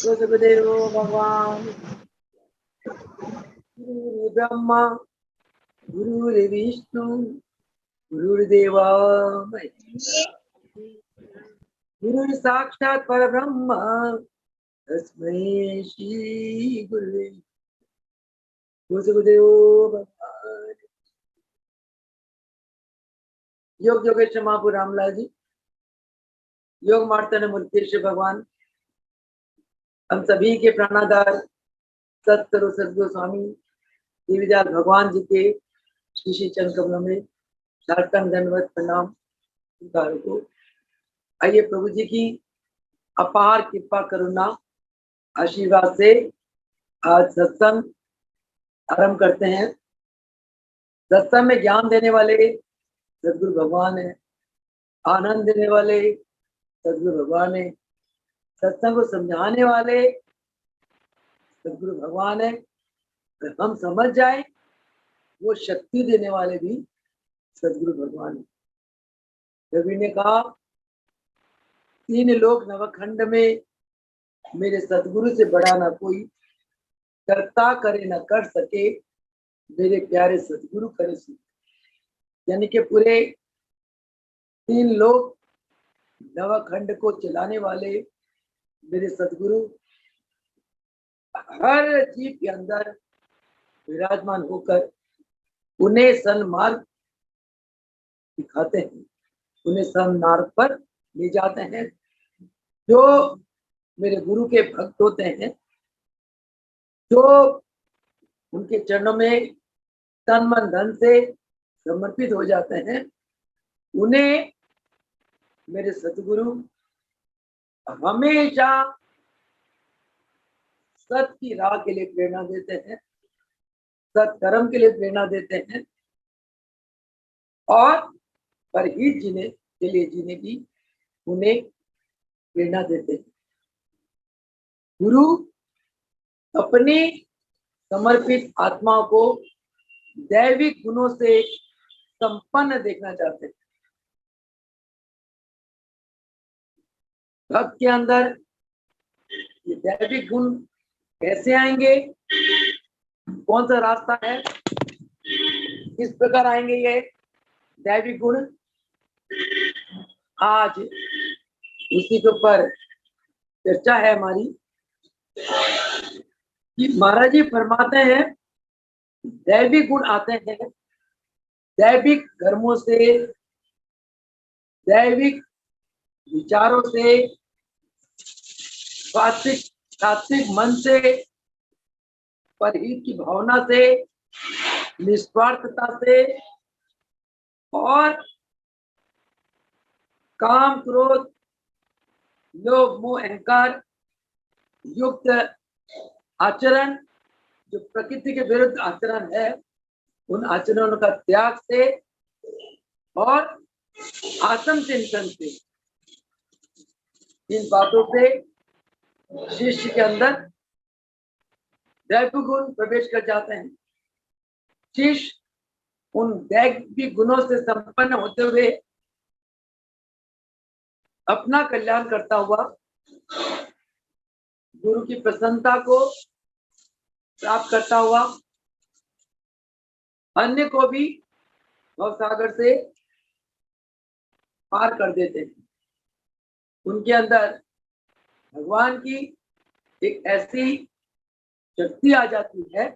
गुरुदेव भगवान गुरु ब्रह्मा गुरु विष्णु गुरुदेवा गुरु साक्षात परब्रह्म तस्मै श्री गुरुदेव भगवान। योग योगेश्वर महापुर रामलाल जी, योग मार्तन मुल्केश्वर भगवान, हम सभी के प्राणाधार सत्सरु सदगुरु स्वामी देवीदास भगवान जी के श्री चरण कमलों में साष्टांग दंडवत प्रणाम को। आइए प्रभु जी की अपार कृपा करुणा आशीर्वाद से आज सत्संग आरंभ करते हैं। सत्संग में ज्ञान देने वाले सदगुरु भगवान है, आनंद देने वाले सदगुरु भगवान है, सत्संग को समझाने वाले सदगुरु भगवान है। अगर हम समझ जाए वो शक्ति देने वाले भी सदगुरु भगवान है। रवि ने कहा, तीन लोक नवखंड में मेरे सदगुरु से बड़ा ना कोई, करता करे न कर सके मेरे प्यारे सदगुरु करे सो। यानी कि पूरे तीन लोक नवखंड को चलाने वाले मेरे सदगुरु हर जीव के अंदर विराजमान होकर उन्हें सन्मार्ग दिखाते हैं, उन्हें सन्मार्ग पर ले जाते हैं। जो मेरे गुरु के भक्त होते हैं, जो उनके चरणों में तन मन धन से समर्पित हो जाते हैं, उन्हें मेरे सतगुरु हमेशा सत की राह के लिए प्रेरणा देते हैं, सत्कर्म के लिए प्रेरणा देते हैं और परहित जीने के लिए जीने की उन्हें प्रेरणा देते हैं। गुरु अपनी समर्पित आत्माओं को दैविक गुणों से संपन्न देखना चाहते हैं। भक्त के अंदर ये दैविक गुण कैसे आएंगे, कौन सा रास्ता है, किस प्रकार आएंगे ये दैविक गुण, आज उसी के ऊपर चर्चा है हमारी। कि महाराज जी फरमाते हैं, दैविक गुण आते हैं दैविक कर्मों से, दैविक विचारों से, सात्विक मन से, परहित की भावना से, निस्वार्थता से और काम क्रोध लोभ मोह अहंकार युक्त आचरण, जो प्रकृति के विरुद्ध आचरण है, उन आचरणों का त्याग से और आत्म चिंतन से, इन बातों से शिष्य के अंदर दैविक गुण प्रवेश कर जाते हैं। शिष्य उन दैविक गुणों से संपन्न होते हुए अपना कल्याण करता हुआ गुरु की प्रसन्नता को प्राप्त करता हुआ अन्य को भी भवसागर से पार कर देते हैं। उनके अंदर भगवान की एक ऐसी शक्ति आ जाती है,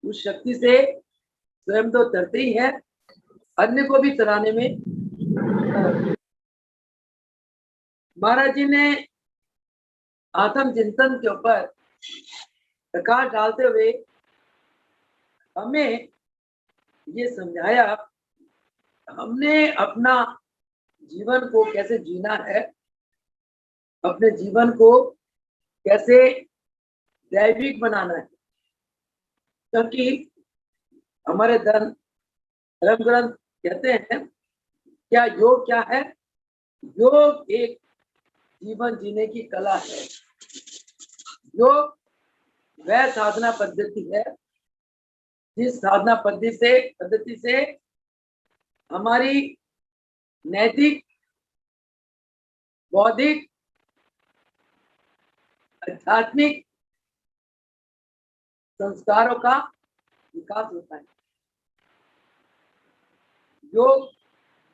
उस शक्ति से स्वयं तो तरते ही है, अन्य को भी तराने में। महाराज जी ने आत्म चिंतन के ऊपर प्रकाश डालते हुए हमें ये समझाया, हमने अपना जीवन को कैसे जीना है, अपने जीवन को कैसे दैविक बनाना है। क्योंकि हमारे धर्म ग्रंथ कहते हैं, क्या योग क्या है? योग एक जीवन जीने की कला है। योग वह साधना पद्धति है जिस साधना पद्धति से हमारी नैतिक, बौद्धिक, आध्यात्मिक संस्कारों का विकास होता है। योग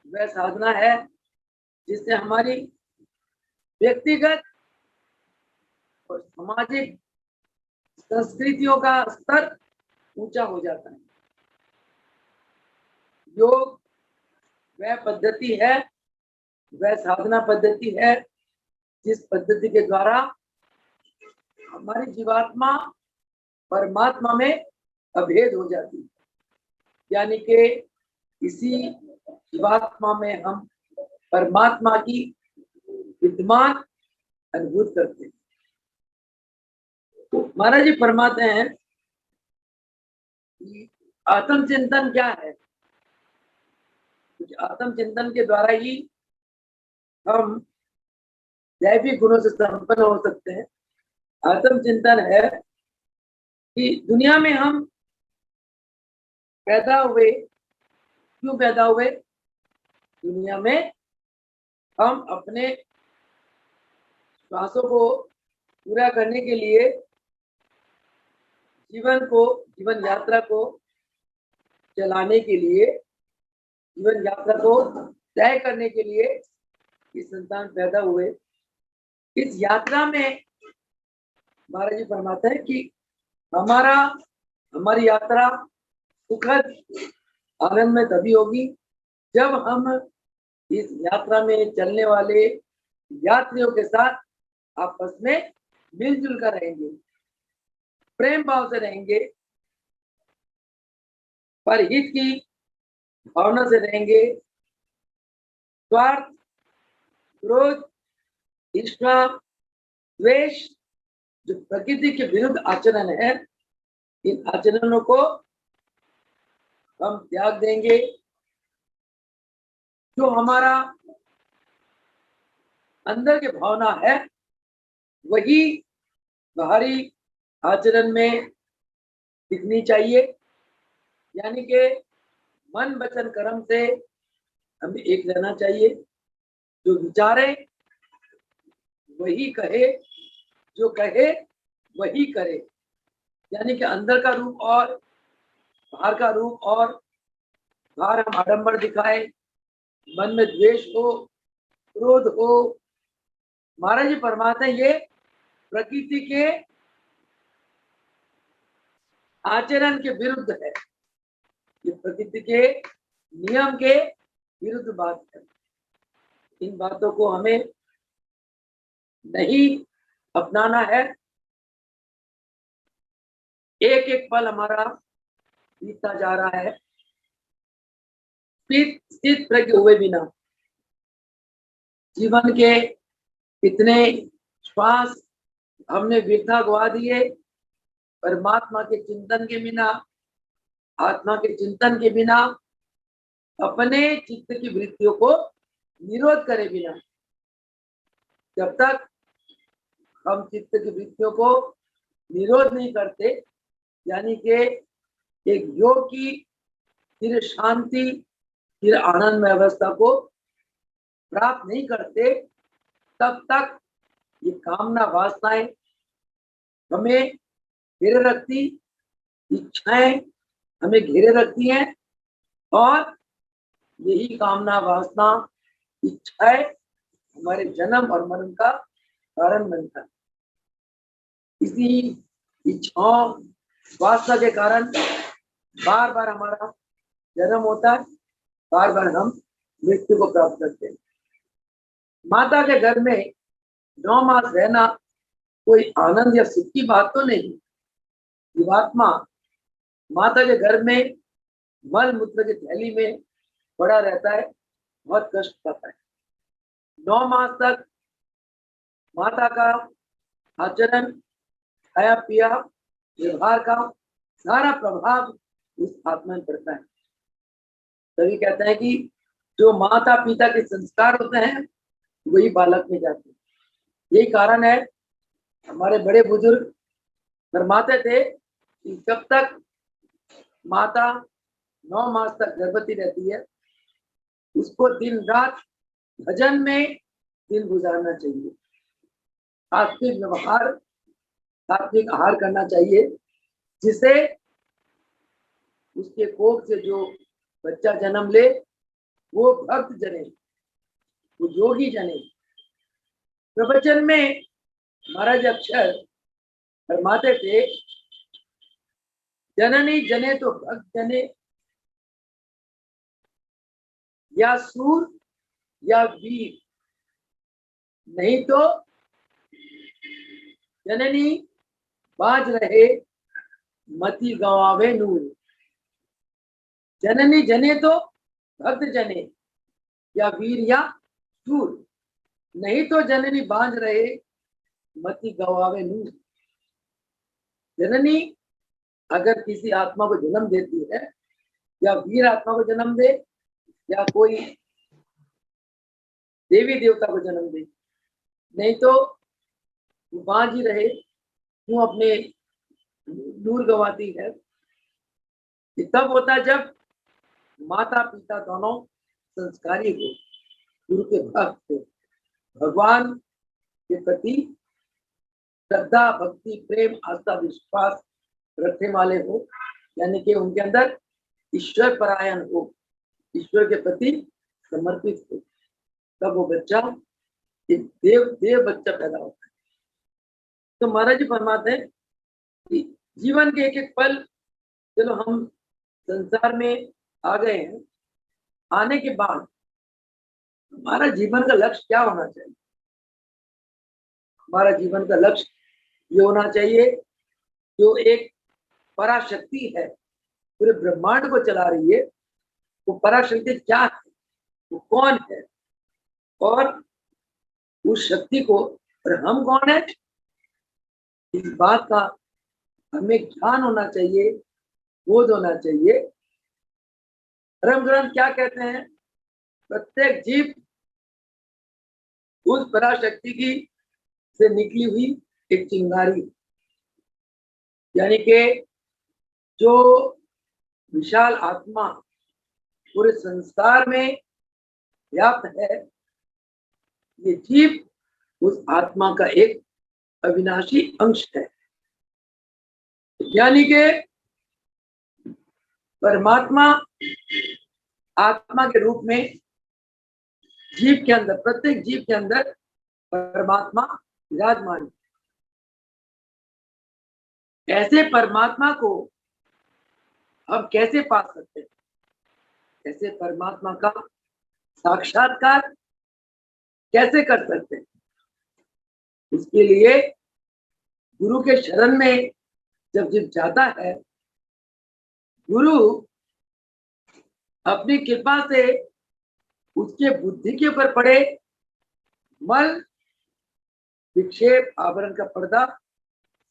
वह साधना है जिससे हमारी व्यक्तिगत और सामाजिक संस्कृतियों का स्तर ऊंचा हो जाता है। योग वह पद्धति है, वह साधना पद्धति है जिस पद्धति के द्वारा हमारी जीवात्मा परमात्मा में अभेद हो जाती है, यानी कि इसी जीवात्मा में हम परमात्मा की विद्यमान अनुभूत करते हैं। तो महाराज जी फरमाते हैं कि आत्मचिंतन क्या है? आत्मचिंतन के द्वारा ही हम दैविक गुणों से संपन्न हो सकते हैं। आत्मचिंतन है कि दुनिया में हम पैदा हुए, क्यों पैदा हुए? दुनिया में हम अपने श्वासों को पूरा करने के लिए, जीवन यात्रा को चलाने के लिए, जीवन यात्रा को तय करने के लिए ये संतान पैदा हुए। इस यात्रा में महाराज जी फरमाते हैं कि हमारी यात्रा सुखद आनंद में तभी होगी जब हम इस यात्रा में चलने वाले यात्रियों के साथ आपस में मिलजुल कर रहेंगे, प्रेम भाव से रहेंगे, परहित की भावना से रहेंगे। स्वार्थ, क्रोध, ईर्ष्या, द्वेष जो प्रकृति के विरुद्ध आचरण है, इन आचरणों को हम त्याग देंगे। जो हमारा अंदर की भावना है वही बाहरी आचरण में दिखनी चाहिए, यानी कि मन वचन कर्म से हमें एक रहना चाहिए। जो विचारे वही कहे, जो कहे वही करे, यानी कि अंदर का रूप और बाहर का रूप, और बाहर हम आडंबर दिखाए, मन में द्वेष हो, क्रोध हो। महाराज जी फरमाते हैं ये प्रकृति के आचरण के विरुद्ध है, ये प्रकृति के नियम के विरुद्ध बात है। इन बातों को हमें नहीं अपनाना है। एक एक पल हमारा बीतता जा रहा है स्थित प्रज्ञ हुए बिना। जीवन के इतने श्वास हमने वृथा गवा दिए परमात्मा के चिंतन के बिना, आत्मा के चिंतन के बिना, अपने चित्त की वृत्तियों को निरोध करे बिना। जब तक हम चित्त की वृत्तियों को निरोध नहीं करते, यानी कि एक योग की फिर शांति, फिर आनंद में अवस्था को प्राप्त नहीं करते, तब तक ये कामना वासनाएं हमें घेरे रखती, इच्छाएं हमें घेरे रखती हैं, और यही कामना वासना इच्छाएं हमारे जन्म और मरण का कारण बनता है। इसी इच्छाओं वासना के कारण बार बार हमारा जन्म होता है, बार बार हम मृत्यु को प्राप्त करते हैं। माता के घर में 9 मास रहना कोई आनंद या सुख की बात तो नहीं। जीवात्मा माता के घर में मल मूत्र की थैली में पड़ा रहता है, बहुत कष्ट पाता है। 9 मास तक माता का आचरण, खाया पिया, व्यवहार का सारा प्रभाव उस आत्मा में पड़ता है। तभी कहते हैं कि जो माता पिता के संस्कार होते हैं वही बालक में जाते हैं। यही कारण है हमारे बड़े बुजुर्ग फरमाते थे कि जब तक माता 9 मास तक गर्भवती रहती है उसको दिन रात भजन में दिन गुजारना चाहिए। आत्मिक व्यवहार सात्विक आहार करना चाहिए, जिससे उसके कोख से जो बच्चा जन्म ले वो भक्त जने, वो योगी जने। प्रवचन में महाराज अक्षर फरमाते थे, जननी जने तो भक्त जने, या सूर या वीर, नहीं तो जननी बाज रहे मति गवावे नूर। जननी जने तो भक्त जने, या वीर या सूर, नहीं तो जननी बांझ रहे मति गवावे नूर। जननी अगर किसी आत्मा को जन्म देती है, या वीर आत्मा को जन्म दे, या कोई देवी देवता को जन्म दे, नहीं तो वो बांझ ही रहे, क्यों अपने नूर गवाती है। ये तब होता है जब माता पिता दोनों संस्कारी हो, गुरु के भक्त हो, भगवान के प्रति श्रद्धा भक्ति प्रेम आस्था विश्वास रखने वाले हो, यानी कि उनके अंदर ईश्वर परायण हो, ईश्वर के प्रति समर्पित हो, तब वो बच्चा एक देव देव बच्चा पैदा होता है। तो महाराज जी फरमाते हैं कि जीवन के एक एक पल, चलो हम संसार में आ गए हैं, आने के बाद हमारा जीवन का लक्ष्य क्या होना चाहिए? हमारा जीवन का लक्ष्य ये होना चाहिए, जो एक पराशक्ति है पूरे ब्रह्मांड को चला रही है, वो पराशक्ति क्या है, वो कौन है, और उस शक्ति को, और हम कौन है, इस बात का हमें ज्ञान होना चाहिए, बोध होना चाहिए। धर्म ग्रंथ क्या कहते हैं? प्रत्येक जीव उस पराशक्ति की से निकली हुई एक चिंगारी, यानी कि जो विशाल आत्मा पूरे संसार में व्याप्त है, ये जीव उस आत्मा का एक अविनाशी अंश है। यानी कि परमात्मा आत्मा के रूप में जीव के अंदर, प्रत्येक जीव के अंदर परमात्मा विराजमान है। ऐसे परमात्मा को हम कैसे पा सकते हैं? ऐसे परमात्मा का साक्षात्कार कैसे कर सकते हैं? उसके लिए गुरु के शरण में जब जीव जाता है, गुरु अपनी कृपा से उसके बुद्धि के ऊपर पड़े मल विक्षेप आवरण का पर्दा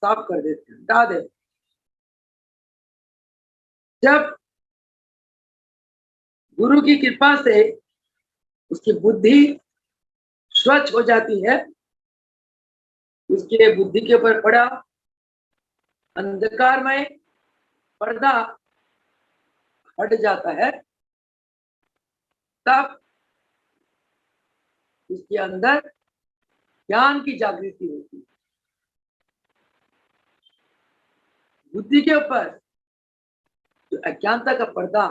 साफ कर देते हैं, हटा देते। जब गुरु की कृपा से उसकी बुद्धि स्वच्छ हो जाती है, उसके बुद्धि के ऊपर पड़ा अंधकारमय पर्दा हट जाता है, तब उसके अंदर ज्ञान की जागृति होती है। बुद्धि के ऊपर जो अज्ञानता का पर्दा,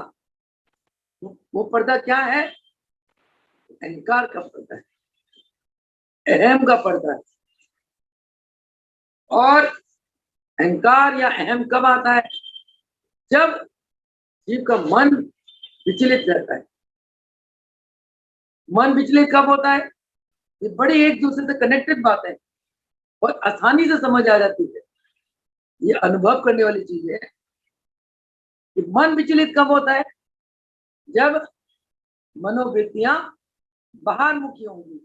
वो पर्दा क्या है? अहंकार का पर्दा है, अहम का पर्दा है। और अहंकार या अहम कब आता है? जब जीव का मन विचलित रहता है। मन विचलित कब होता है? ये बड़ी एक दूसरे से कनेक्टेड बात है और आसानी से समझ आ जाती है, ये अनुभव करने वाली चीज है कि मन विचलित कब होता है? जब मनोवृत्तियां बाहर मुखी होंगी,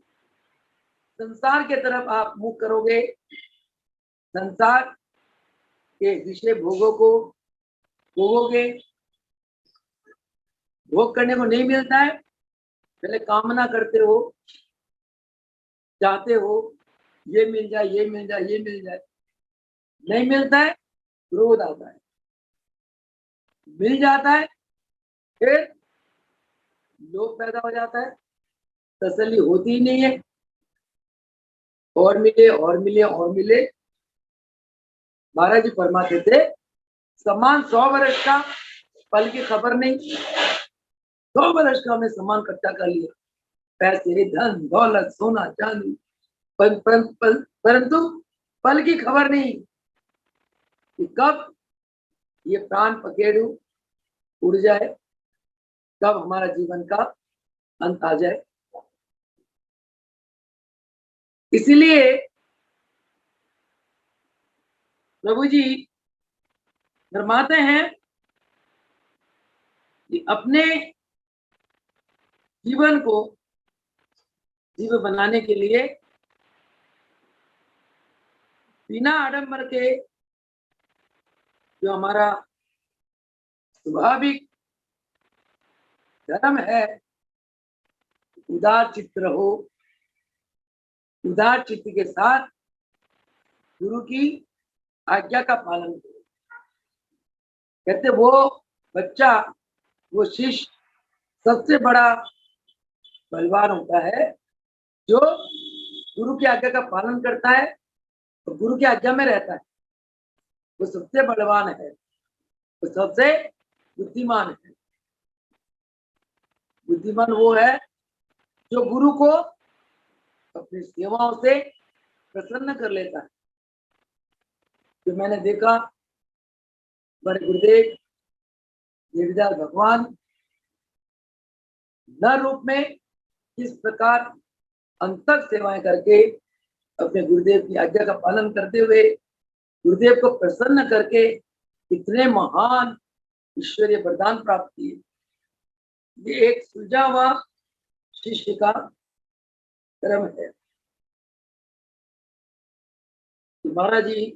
संसार के तरफ आप मुख करोगे, संसार के विषय भोगों को भोगोगे, भोग करने को नहीं मिलता है, पहले कामना करते हो, चाहते हो ये मिल जाए, ये मिल जाए, ये मिल जाए, नहीं मिलता है, क्रोध आता है। मिल जाता है, फिर लोभ पैदा हो जाता है, तसल्ली होती ही नहीं है, और मिले और मिले और मिले, महाराज जी फरमाते थे, सम्मान 100 वर्ष का, पल की खबर नहीं। 100 वर्ष का हमने सम्मान इकट्ठा कर लिया, पैसे, धन दौलत, सोना चांदी, परंतु पल की खबर नहीं कि कब ये प्राण पखेरु उड़ जाए, कब हमारा जीवन का अंत आ जाए। इसलिए प्रभु जी फरमाते हैं कि अपने जीवन को जीवन बनाने के लिए बिना आडंबर के जो हमारा स्वाभाविक धर्म है, उदार चित्त रहो, उदार चित्त के साथ गुरु की आज्ञा का पालन करो। कहते वो बच्चा, वो शिष्य सबसे बड़ा बलवान होता है जो गुरु की आज्ञा का पालन करता है और गुरु की आज्ञा में रहता है। वो सबसे बलवान है, वो सबसे बुद्धिमान है। बुद्धिमान वो है जो गुरु को अपनी सेवाओं से प्रसन्न कर लेता है। जो मैंने देखा, बड़े गुरुदेव देवीदास भगवान न रूप में किस प्रकार अंतक सेवाएं करके अपने गुरुदेव की आज्ञा का पालन करते हुए गुरुदेव को प्रसन्न करके इतने महान ईश्वरीय वरदान प्राप्त किए। ये एक सुलझा हुआ शिष्य का कर्म है। महाराज जी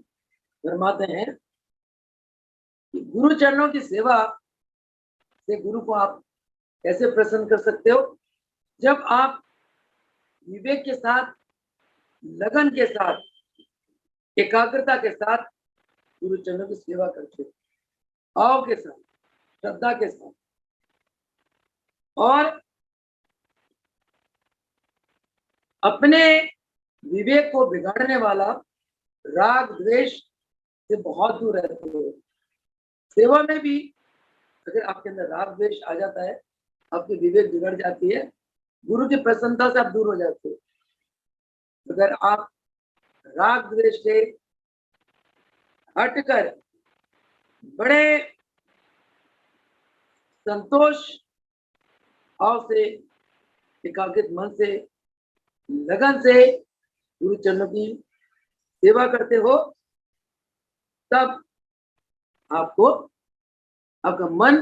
फरमाते हैं कि गुरु चरणों की सेवा से गुरु को आप कैसे प्रसन्न कर सकते हो? जब आप विवेक के साथ, लगन के साथ, एकाग्रता के साथ गुरु चरणों की सेवा करते हो, भाव के साथ, श्रद्धा के साथ, और अपने विवेक को बिगाड़ने वाला राग द्वेष से बहुत दूर रहते हो। सेवा में भी अगर आपके अंदर राग द्वेष आ जाता है, आपकी विवेक बिगड़ जाती है, गुरु की प्रसन्नता से आप दूर हो जाते हो। अगर आप राग द्वेष से हटकर बड़े संतोष भाव से, एकाग्रित मन से, लगन से गुरु चरणों की सेवा करते हो, तब आपको आपका मन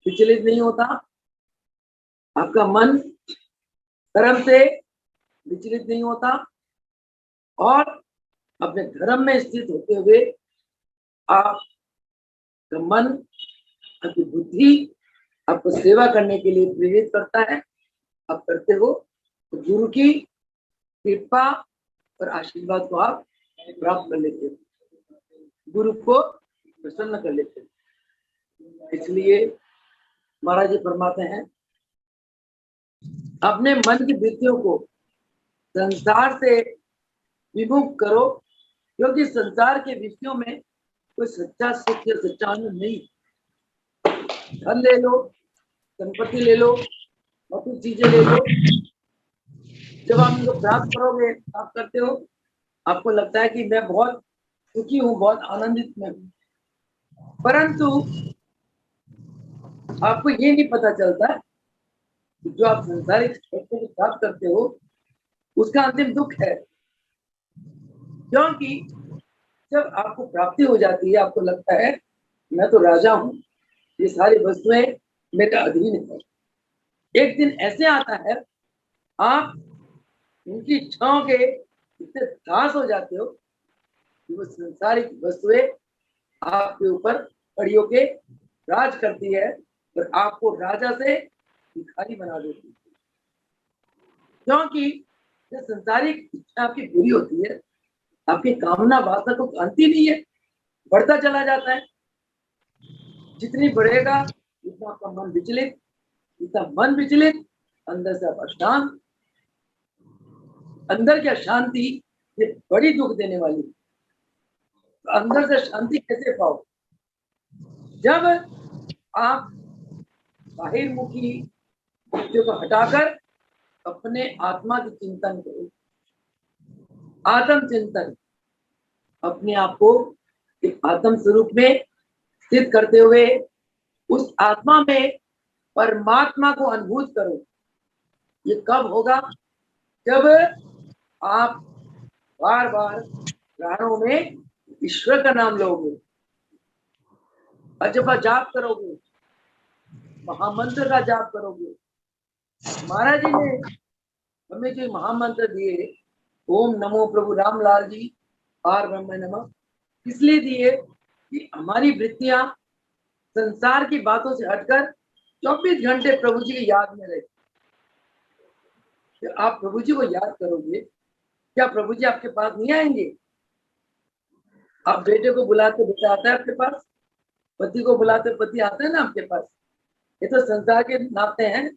विचलित नहीं होता, आपका मन धर्म से विचलित नहीं होता, और अपने धर्म में स्थित होते हुए आपका मन, आपकी बुद्धि आपको सेवा करने के लिए प्रेरित करता है। आप करते हो तो गुरु की कृपा और आशीर्वाद को आप प्राप्त कर लेते हो, गुरु को प्रसन्न कर लेते हो। इसलिए महाराज जी फरमाते हैं, अपने मन की वृत्तियों को संसार से विमुख करो, क्योंकि संसार के विषयों में कोई सच्चा सुख या सच्चा आनंद नहीं। धन ले लो, संपत्ति ले लो, भौतिक चीजें ले लो, जब आप इनको प्राप्त करोगे, आप करते हो, आपको लगता है कि मैं बहुत सुखी हूँ, बहुत आनंदित में हूँ, परंतु आपको ये नहीं पता चलता कि जो आप संसारिक वस्तु को प्राप्त करते हो उसका अंतिम दुख है। क्योंकि जब आपको प्राप्ति हो जाती है, आपको लगता है मैं तो राजा हूँ, ये सारी वस्तुएं मेरे अधीन है। एक दिन ऐसे आता है, आप उनकी इच्छाओं के इतने दास हो जाते हो कि वो संसारिक वस्तुएं आपके ऊपर खड़ी होके राज करती है और आपको राजा से भिखारी बना देती है। क्योंकि जब संसारिक इच्छा आपकी बुरी होती है, आपकी कामना वासना को अंत ही नहीं है, बढ़ता चला जाता है। जितनी बढ़ेगा उतना आपका मन विचलित, जितना मन विचलित अंदर से आप अशांत। अंदर की अशांति ये बड़ी दुख देने वाली है। अंदर से शांति कैसे पाओ? जब आप बाहिर्मुखी वृत्तियों को हटाकर अपने आत्मा की चिंतन करो, आत्म चिंतन, अपने आप को एक आत्म स्वरूप में स्थित करते हुए उस आत्मा में परमात्मा को अनुभूत करो। ये कब होगा? जब आप बार बार प्राणों में ईश्वर का नाम लोगे, अजपा जाप करोगे, महामंत्र का जाप करोगे। महाराज जी ने हमें जो महामंत्र दिए, ओम नमो प्रभु रामलाल जी पार ब्रह्म नमः, इसलिए दिए कि हमारी वृत्तियां संसार की बातों से हटकर 24 घंटे प्रभु जी की याद में रहे। तो आप प्रभु जी को याद करोगे, क्या प्रभु जी आपके पास नहीं आएंगे? आप बेटे को बुलाते बेटा आता है आपके पास, पति को बुलाते पति आता है ना आपके पास। ये तो संसार के नाते हैं।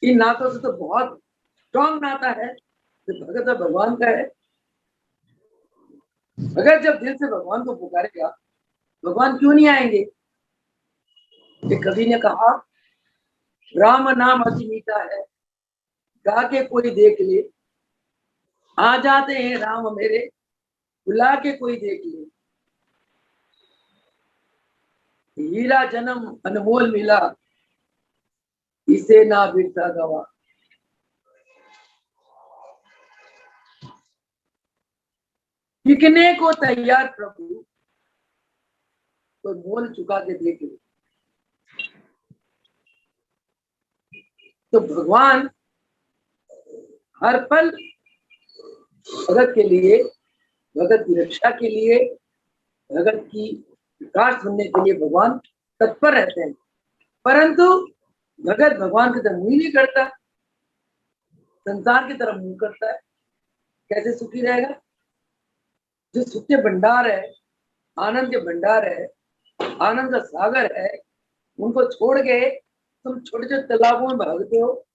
इन नातों से तो बहुत स्ट्रॉन्ग नाता है जो भगत और भगवान का है। अगर जब दिल से भगवान को पुकारेगा, भगवान क्यों नहीं आएंगे? ये कवि ने कहा, राम नाम अति मीठा है, गा के कोई देख ले, आ जाते हैं राम मेरे, बुला के कोई देख ले। हीरा जन्म अनमोल मिला, इसे ना बिरसा गवा। बिकने को तैयार प्रभु, तो मोल चुका के देख ले। तो भगवान हर पल भगत के लिए, भगत की रक्षा के लिए, भगत की विकास सुनने के लिए भगवान तत्पर रहते हैं। परंतु भगत भगवान की तरफ मुंह नहीं करता, संसार की तरफ मुंह करता है। कैसे सुखी रहेगा? जो सुख के भंडार है, आनंद के भंडार है, आनंद का सागर है, उनको छोड़ के तुम छोटे छोटे तालाबों में भागते हो।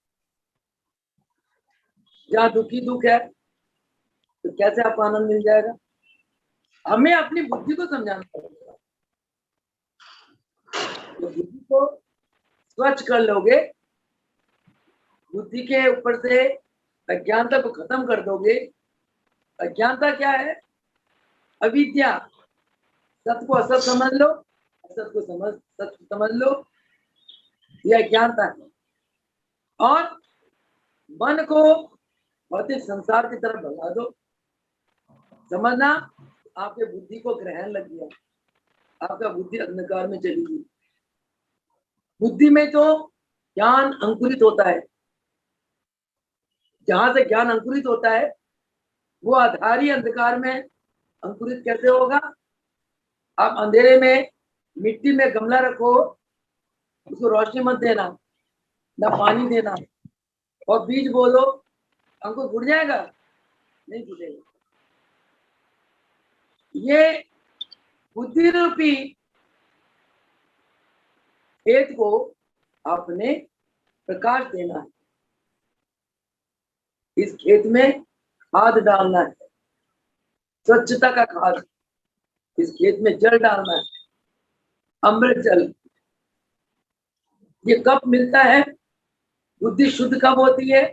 जहाँ दुखी दुख है, तो कैसे आपको आनंद मिल जाएगा? हमें अपनी बुद्धि को समझाना पड़ेगा। तो बुद्धि को स्वच्छ कर लोगे, बुद्धि के ऊपर से अज्ञानता को खत्म कर दोगे। अज्ञानता क्या है? अविद्या। सत्य को असत समझ लो, असत को सत्य समझ लो, यह अज्ञानता है। और मन को भौतिक संसार की तरफ भगा दो। समझना, आपके बुद्धि को ग्रहण लग गया, आपका बुद्धि अंधकार में चली गई। बुद्धि में तो ज्ञान अंकुरित होता है। जहां से ज्ञान अंकुरित होता है, वो आधारी अंधकार में अंकुरित कैसे होगा? आप अंधेरे में मिट्टी में गमला रखो, उसको रोशनी मत देना, ना पानी देना, और बीज बोलो, अंकुर फूट जाएगा? नहीं फूटेगा। ये बुद्धि रूपी खेत को आपने प्रकाश देना है। इस खेत में खाद डालना है, स्वच्छता का खाद। इस खेत में जल डालना है, अमृत जल। ये कब मिलता है? बुद्धि शुद्ध कब होती है?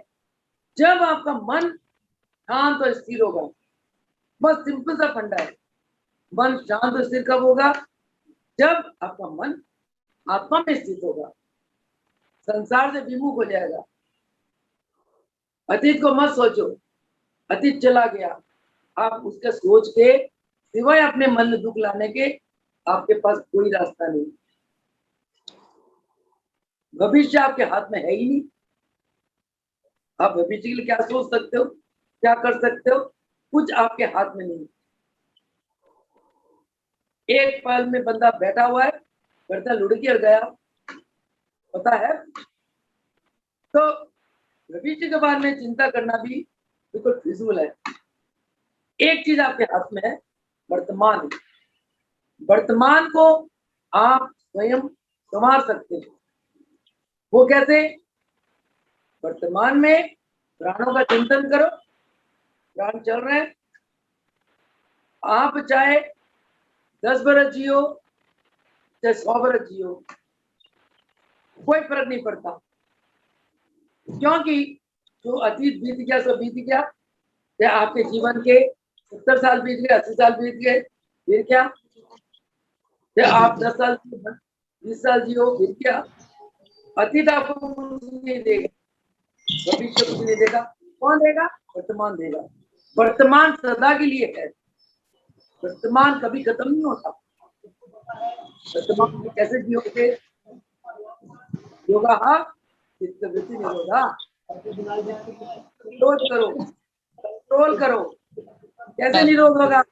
जब आपका मन शांत और स्थिर होगा। बस सिंपल सा फंडा है। मन शांत और स्थिर कब होगा? जब आपका मन आत्मा में स्थित होगा, संसार से विमुख हो जाएगा। अतीत को मत सोचो, अतीत चला गया। आप उसका सोच के सिवाय अपने मन में दुख लाने के आपके पास कोई रास्ता नहीं। भविष्य आपके हाथ में है ही नहीं। आप भविष्य के लिए क्या सोच सकते हो, क्या कर सकते हो? कुछ आपके हाथ में नहीं। एक पल में बंदा बैठा हुआ है, गर्दन लुढ़की और गया, पता है? तो भविष्य के बारे में चिंता करना भी बिल्कुल फिजूल है। एक चीज आपके हाथ में है, वर्तमान। वर्तमान को आप स्वयं संवार सकते हो। वो कैसे? वर्तमान में प्राणों का चिंतन करो। प्राण चल रहे हैं, आप चाहे 10 बरस जियो चाहे 100 बरस जियो, कोई फर्क नहीं पड़ता, क्योंकि जो अतीत बीत गया सो बीत गया। या आपके जीवन के 70 साल बीत गए, 80 साल बीत गए, फिर क्या? या आप 10 साल 20 साल जियो, फिर क्या? अतीत आपको कुछ नहीं देगा, भविष्य कुछ नहीं देगा। कौन देगा? वर्तमान देगा। वर्तमान सदा के लिए है, वर्तमान कभी खत्म नहीं होता। वर्तमान में कैसे जियोगे? योगा चित्तवृत्ति निरोधा, निरोध करो, कंट्रोल करो। कैसे निरोध होगा?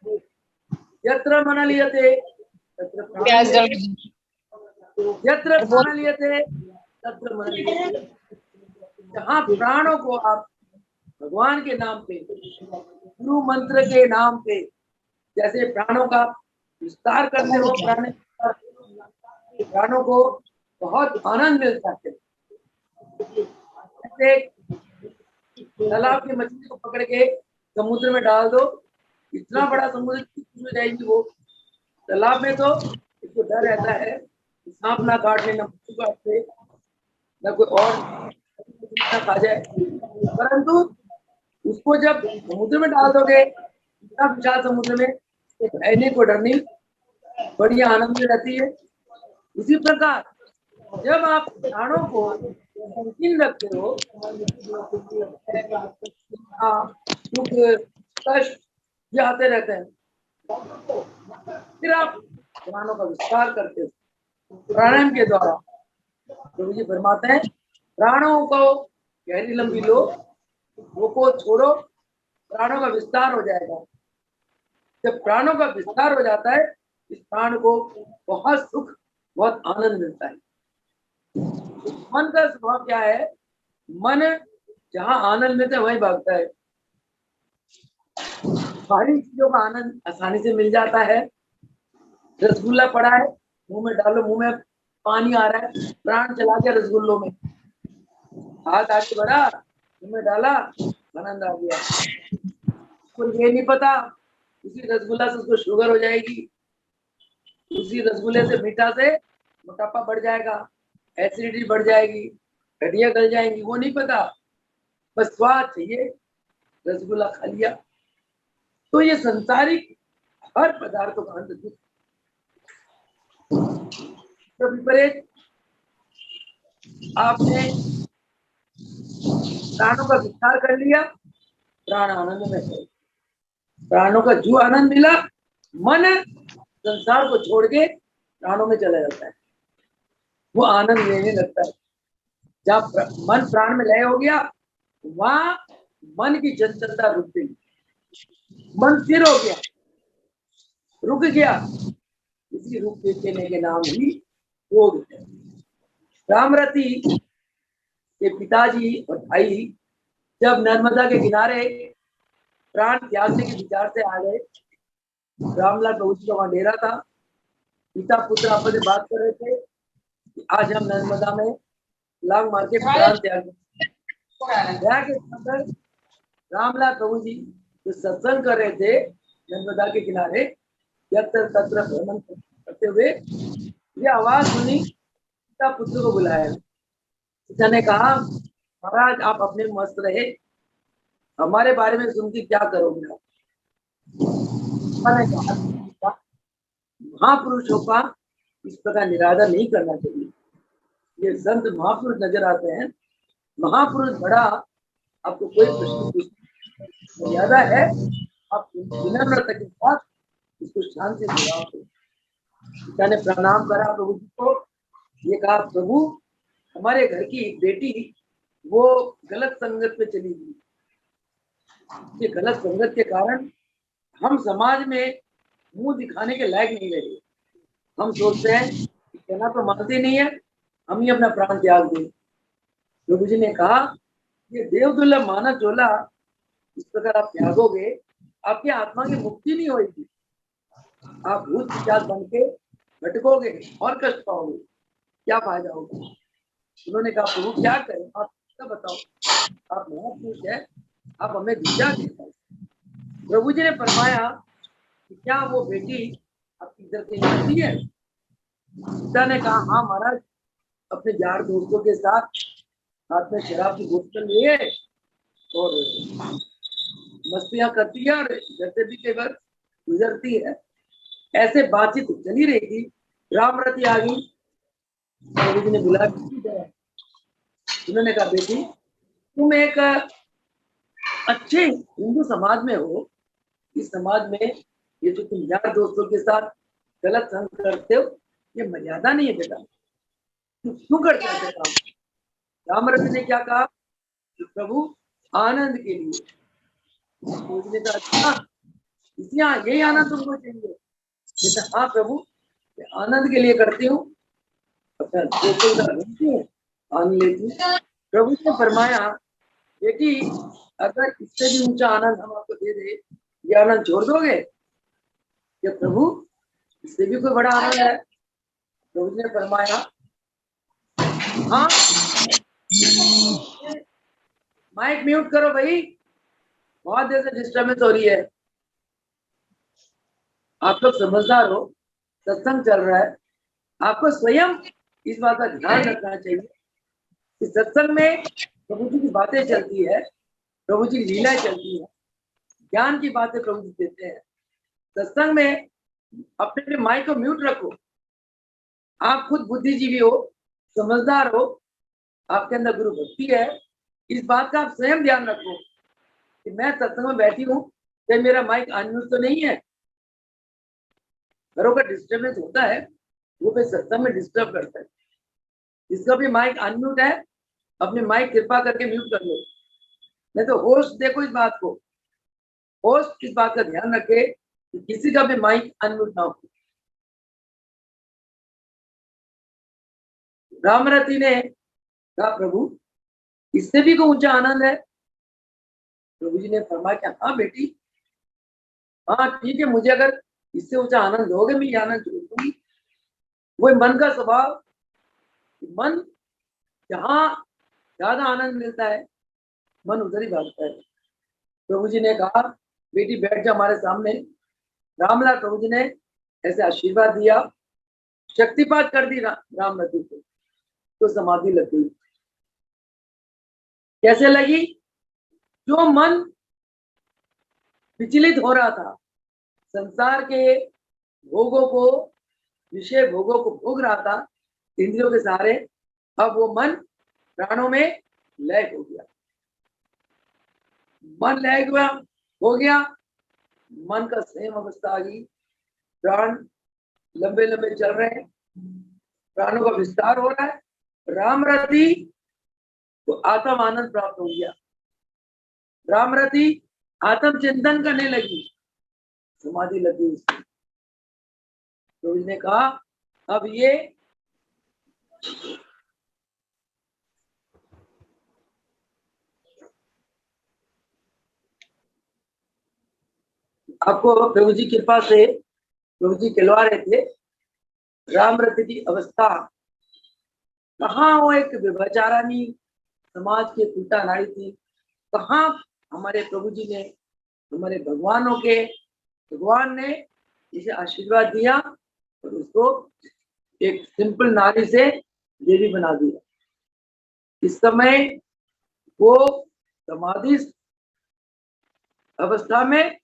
यत्र मन लियते तत्र प्राण लियते, यत्र प्राण लियते तत्र मन लियते। जहाँ प्राणों को आप भगवान के नाम पे, गुरु मंत्र के नाम पे जैसे प्राणों का विस्तार करते हो, प्राणों को बहुत आनंद मिलता है। जैसे तालाब की मछली को पकड़ के समुद्र में डाल दो, इतना बड़ा समुद्र हो जाएगी वो। तालाब में तो इसको डर रहता है सांप ना काट ले, ना मछली काट ले, ना कोई और ना खा जाए, परंतु उसको जब समुद्र में डाल दोगे, इतना विशाल समुद्र में, रहने को डरनी, बड़ी आनंद रहती है। इसी प्रकार जब आप प्राणों को संकीर्ण रखते हो, दुख कष्ट ये आते रहते हैं, फिर आप प्राणों का विस्तार करते हो प्राणायाम के द्वारा। प्रभु जी फरमाते हैं प्राणों को गहरी लंबी लो, वो को छोड़ो, प्राणों का विस्तार हो जाएगा। जब प्राणों का विस्तार हो जाता है, इस प्राण को बहुत सुख, बहुत आनंद मिलता है। मन का स्वभाव क्या है? मन जहाँ आनंद मिलता है वहीं भागता है। बाहरी चीजों का आनंद आसानी से मिल जाता है। रसगुल्ला पड़ा है, मुंह में डालो, मुंह में पानी आ रहा है, प्राण चला गया रसगुल्लों में, हाथ आगे बढ़ा, मुंह में डाला, आनंद आ गया। उसको ये नहीं पता उसी रसगुल्ला से उसको शुगर हो जाएगी, उसी रसगुल्ले से मीठा से मोटापा बढ़ जाएगा, एसिडिटी बढ़ जाएगी, हड्डियां गल जाएंगी, वो नहीं पता, बस स्वाद चाहिए, रसगुल्ला खा लिया। तो ये संसारिक हर पदार्थों का अंत दुख। तो विपरीत आपने प्राणों का विस्तार कर लिया, प्राण आनंद में है। प्राणों का जो आनंद मिला, मन संसार को छोड़ के प्राणों में चला जाता है, वो आनंद लेने लगता है। जब मन प्राण में लय हो गया, वहां मन की चंचलता रुक गई, मन स्थिर हो गया, रुक गया। इसी रूप देने के नाम ही योग है। रामरती के पिताजी और भाई जब नर्मदा के किनारे प्राण त्यागने के विचार से आ गए, रामलाल प्रभु जी का वहां डेरा था, पिता पुत्र आपस में बात कर रहे थे कि आज हम नर्मदा में लांग मार के प्राण त्याग के अंदर रामलाल प्रभु जी जो सत्संग कर रहे थे नर्मदा के किनारे, यत्र तत्र भ्रमण करते हुए ये आवाज सुनी, पिता पुत्र को बुलाया। पिता ने कहा महाराज आप अपने मस्त रहे, हमारे बारे में सुन के क्या करोगे आप? महापुरुषों का इस प्रकार निरादर नहीं करना चाहिए। ये संत महापुरुष नजर आते हैं, महापुरुष बड़ा आपको कोई प्रश्न पूछने ज्यादा है, आप विनम्रता के साथ इसको शांति से जवाब दो। पिता ने प्रणाम करा प्रभु जी को, ये कहा प्रभु हमारे घर की बेटी वो गलत संगत पे चली गई, ये गलत संगत के कारण हम समाज में मुंह दिखाने के लायक नहीं रहे। हम सोचते हैं कहना तो मानते नहीं है, हम ही अपना प्राण त्याग दें। प्रभु जी ने कहा ये देवदुल्लभ मानव झोला इस प्रकार आप त्यागोगे, आपकी आत्मा की मुक्ति नहीं होगी, आप भूत पिशाच बन के भटकोगे और कष्ट पाओगे, क्या फायदा होगा? उन्होंने कहा प्रभु क्या करें, आप सब बताओ, आप महापुरुष है, आप हमें दिशा दें। प्रभु जी ने फरमाया कि क्या वो बेटी आपकी इज्जत नहीं करती है? सीता ने कहा हाँ महाराज, अपने यार दोस्तों के साथ हाथ में शराब की बोतल लिए और मस्तियां करती है और घर से भी कई बार गुजरती है। ऐसे बातचीत चली रही थी, रामरती आ गई, प्रभु जी ने बुला, उन्होंने कहा बेटी तुम एक अच्छे हिंदू समाज में हो, इस समाज में ये जो तुम यार दोस्तों के साथ गलत संग करते हो ये मर्यादा नहीं है बेटा, तुम क्यों करते हो ऐसे काम? रामरती ने क्या कहा कि प्रभु आनंद के लिए। सोचने का अच्छा, इसलिए यही आनंद तुमको चाहिए? जैसे हाँ प्रभु, मैं आनंद के लिए करती हूँ, अपना दोस्तों का घूमती हूँ, आनंद लेती हूँ। प्रभु ने फरमाया बेटी अगर इससे भी ऊंचा आनंद हम आपको दे दे, ये आनंद छोड़ दोगे? कि प्रभु इससे भी कोई बड़ा आनंद है? प्रभु ने फरमाया हाँ, माइक म्यूट करो भाई, बहुत देर से डिस्टर्बेंस हो रही है। आप लोग समझदार हो, सत्संग चल रहा है, आपको स्वयं इस बात का ध्यान रखना चाहिए कि सत्संग में प्रभु जी की बातें चलती है, प्रभु जी की लीलाएं चलती है, ज्ञान की बातें प्रभु जी देते हैं। सत्संग में अपने माइक को म्यूट रखो। आप खुद बुद्धिजीवी हो, समझदार हो, आपके अंदर गुरु भक्ति है, इस बात का आप स्वयं ध्यान रखो कि मैं सत्संग में बैठी हूँ, तो मेरा माइक अनम्यूट तो नहीं है। घरों का डिस्टर्बेंस होता है, वो फिर सत्संग में डिस्टर्ब करता है। जिसका भी माइक अनम्यूट है, अपने माइक कृपा करके म्यूट कर लो। नहीं तो होस्ट देखो इस बात को, होस्ट इस बात का ध्यान रखे कि किसी का भी माइक अनम्यूट ना हो। रामरती ने कहा प्रभु इससे भी कोई ऊंचा आनंद है? प्रभु जी ने फरमाया कि हाँ बेटी, हाँ ठीक है, मुझे अगर इससे ऊंचा आनंद दोगे मैं ये आनंद छोड़ दूंगी। वो मन का स्वभाव, मन जहाँ ज्यादा आनंद मिलता है मन उधर ही भागता है। प्रभु जी ने कहा बेटी बैठ जा हमारे सामने। रामलाल प्रभु जी ने ऐसे आशीर्वाद दिया, शक्तिपात कर दी रामरती को, तो समाधि लग गई। कैसे लगी? जो मन विचलित हो रहा था, संसार के भोगों को, विषय भोगों को भोग रहा था इंद्रियों के सहारे, अब वो मन प्राणों में लय हो गया। मन लय हुआ हो गया, मन का संयम अवस्था आ गई, प्राण लंबे लंबे चल रहे हैं, प्राणों का विस्तार हो रहा है। रामरती को आत्म आनंद प्राप्त हो गया। रामरती आत्म चिंतन करने लगी, समाधि लगी उसकी। तो उसने कहा अब ये आपको प्रभु जी की कृपा से प्रभु जी कहलवा रहे थे रामरती की अवस्था कहाँ, वो एक व्यभिचारिणी समाज की टूटा नारी थी, कहाँ हमारे प्रभु जी ने, हमारे भगवान ने इसे आशीर्वाद दिया और उसको एक सिंपल नारी से देवी बना दिया। इस समय वो समाधि अवस्था में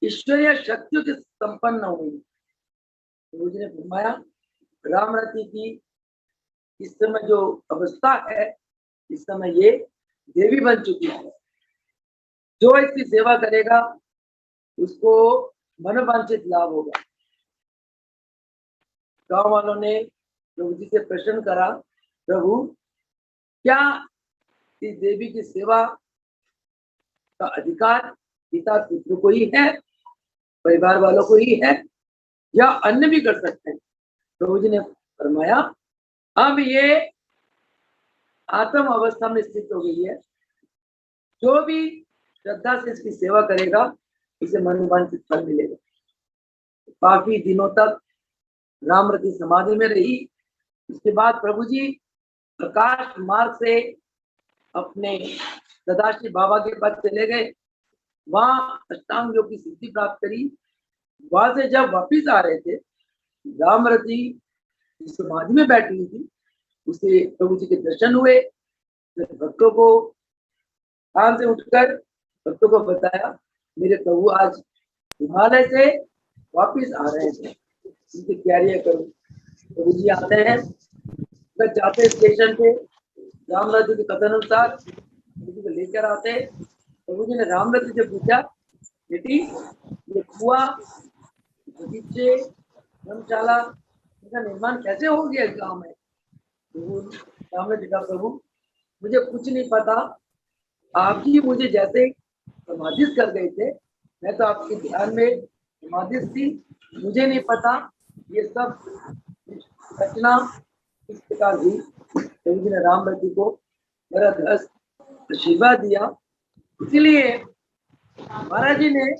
ईश्वरीय शक्तियों से संपन्न हुई। प्रभु जी ने फरमाया रामरती की इस समय जो अवस्था है, इस समय ये देवी बन चुकी है। जो इसकी सेवा करेगा उसको मनोवांछित लाभ होगा। गांव वालों ने प्रभु जी से प्रश्न करा प्रभु क्या इस देवी की सेवा का अधिकार पिता पुत्र को ही है, परिवार वालों को ही है, या अन्य भी कर सकते हैं? प्रभु जी ने फरमाया अब ये आत्म अवस्था में स्थित हो गई है, जो भी श्रद्धा से इसकी सेवा करेगा उसे मनोवांछित फल मिलेगा। काफी दिनों तक रामरती समाधि में रही। उसके बाद प्रभु जी प्रकाश मार्ग से अपने सदाशिव बाबा के पास चले गए, वहां अष्टांग योग की सिद्धि प्राप्त करी। वहां से जब वापिस आ रहे थे रामरती समाधि में बैठी हुई थी, उसे प्रभु जी के दर्शन हुए। फिर भक्तों को काम से उठकर भक्तों को बताया, मेरे प्रभु आज हिमालय से वापिस आ रहे थे, उनकी तैयारियां करो। प्रभु जी आते हैं, जब जाते स्टेशन पे रामराज जी के कथन अनुसार प्रभु जी को लेकर आते। प्रभु जी ने रामराज जी से पूछा, बेटी ये कुआं, बगीचे, धर्मशाला का निर्माण कैसे हो गया इस गाँव में? प्रभु रामराज जी कहा, प्रभु मुझे कुछ नहीं पता, आप ही मुझे जैसे समाधिस्थ कर गए थे, मैं तो आपके ध्यान में समाधिस्थ थी, मुझे नहीं पता ये सब रचना किस प्रकार हुई। प्रभु जी ने रामराज जी को भरत हस्त आशीर्वाद दिया। इसीलिए महाराज जी ने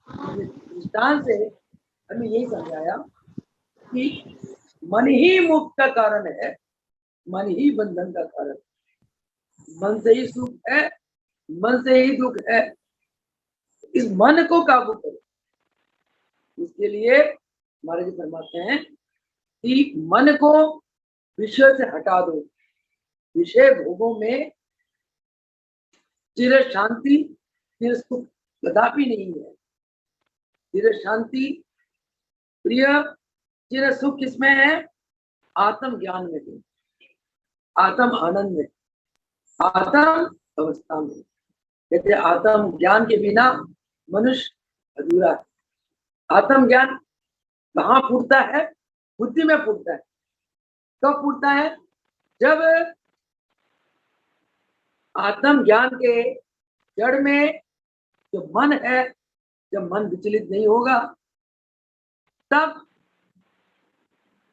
दृष्टांत से हमें यही समझाया कि मन ही मुक्त का कारण है, मन ही बंधन का कारण। मन से ही सुख है, मन से ही दुख है। इस मन को काबू करो। इसके लिए महाराज जी फरमाते हैं कि मन को विषय से हटा दो। विषय भोगों में चिर शांति, चिर सुख कदापि नहीं है। चिर शांति, प्रिय चिर सुख किसमें है? आत्म ज्ञान में है, आत्म आनंद में, आत्म अवस्था में। कहते आत्म ज्ञान के बिना मनुष्य अधूरा है। आत्म ज्ञान कहाँ फूटता है? बुद्धि में फूटता है। कब फूटता है? जब आत्म ज्ञान के जड़ में जो मन है, जब मन विचलित नहीं होगा, तब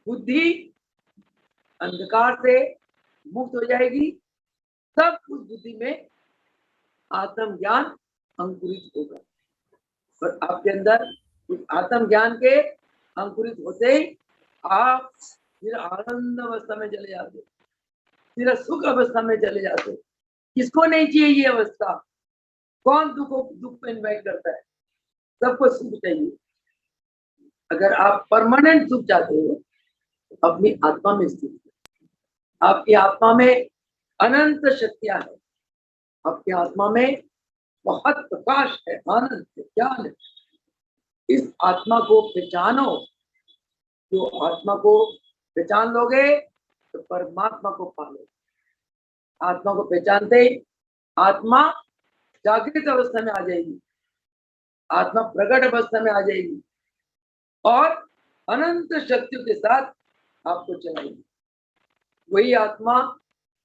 बुद्धि अंधकार से मुक्त हो जाएगी। तब उस बुद्धि में आत्म ज्ञान अंकुरित होगा। और आपके अंदर उस आत्म ज्ञान के अंकुरित होते ही आप फिर आनंद अवस्था में चले जाते, फिर सुख अवस्था में चले जाते। किसको नहीं चाहिए ये अवस्था? कौन दुख को इन्वाइट करता है? सबको सुख चाहिए। अगर आप परमानेंट सुख चाहते हो तो अपनी आत्मा में स्थित, आपकी आत्मा में अनंत शक्तियां हैं, आपकी आत्मा में बहुत प्रकाश है, आनंद है, ज्ञान है। इस आत्मा को पहचानो। जो आत्मा को पहचान लोगे तो परमात्मा को पालोगे। आत्मा को पहचानते ही आत्मा जागृत अवस्था में आ जाएगी, आत्मा प्रकट अवस्था में आ जाएगी और अनंत शक्तियों के साथ आपको चलाएगी। वही आत्मा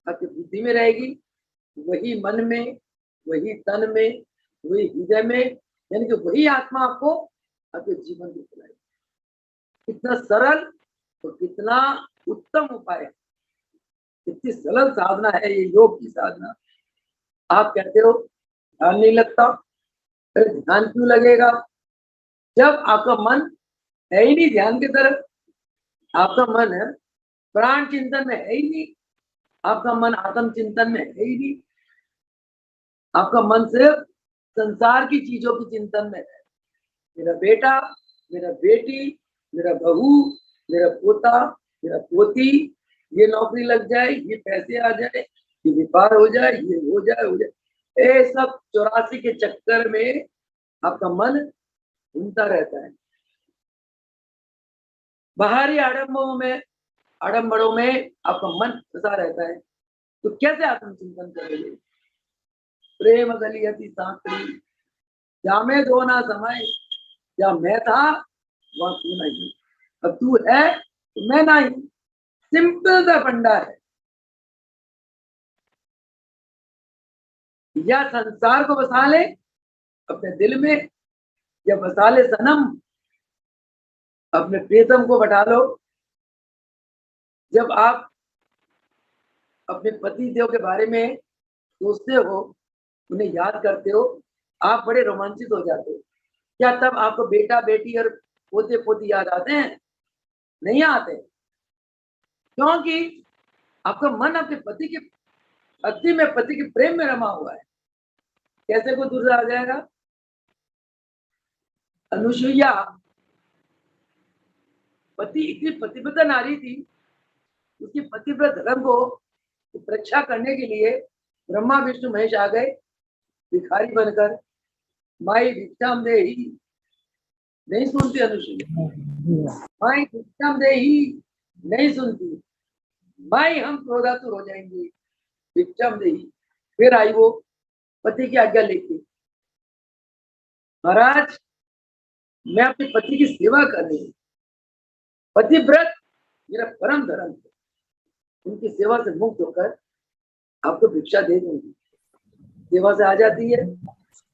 आपकी बुद्धि में रहेगी, वही मन में, वही तन में, वही हृदय में, यानी कि वही आत्मा आपको आपके जीवन को चलाएगी। कितना सरल और कितना उत्तम उपाय है, कितनी सरल साधना है ये योग की साधना। आप कहते हो ध्यान नहीं लगता, अरे ध्यान क्यों लगेगा जब आपका मन है ही नहीं ध्यान की तरफ? आपका मन है प्राण चिंतन में है ही नहीं, आपका मन आत्म चिंतन में है ही नहीं, आपका मन सिर्फ संसार की चीजों की चिंतन में है। मेरा बेटा, मेरा बेटी, मेरा बहू, मेरा पोता, मेरा पोती, ये नौकरी लग जाए, ये पैसे आ जाए, ये व्यापार हो जाए, ये हो जाए, हो जाए। ये सब 84 के चक्कर में आपका मन घूमता रहता है। बाहरी आडंबरों में आपका मन फंसा रहता है। तो कैसे आत्मचिंतन करेंगे? प्रेम गलियति सांकड़ी, या मैं दो ना समय, या मैं था वहां तू नहीं, अब तू है तो मैं नहीं। सिंपल सा फंडा है। या संसार को बसा ले अपने दिल में, या बसा ले सनम अपने प्रियतम को बैठा लो। जब आप अपने पति देव के बारे में सोचते हो, उन्हें याद करते हो, आप बड़े रोमांचित हो जाते हो। क्या तब आपको बेटा बेटी और पोते पोती याद आते हैं? नहीं आते, क्योंकि आपका मन अपने पति के भक्ति में, पति के प्रेम में रमा हुआ है। कैसे को दूसरा आ जाएगा? अनुसुईया पति इतनी पतिव्रता नारी थी, उसकी पतिव्रत धर्म को परीक्षा करने के लिए ब्रह्मा विष्णु महेश आ गए भिखारी बनकर। माई भिक्षाम देही, नहीं सुनती अनुसुईया, माई भिक्षाम देही नहीं सुनती, माई हम क्रोधातुर हो जाएंगे, भिक्षाम देही। फिर आई वो पति की आज्ञा लेके, महाराज मैं अपने पति की सेवा कर रही हूँ, पतिव्रत मेरा परम धर्म है, उनकी सेवा से मुक्त होकर आपको भिक्षा दे दूंगी। सेवा से आ जाती है,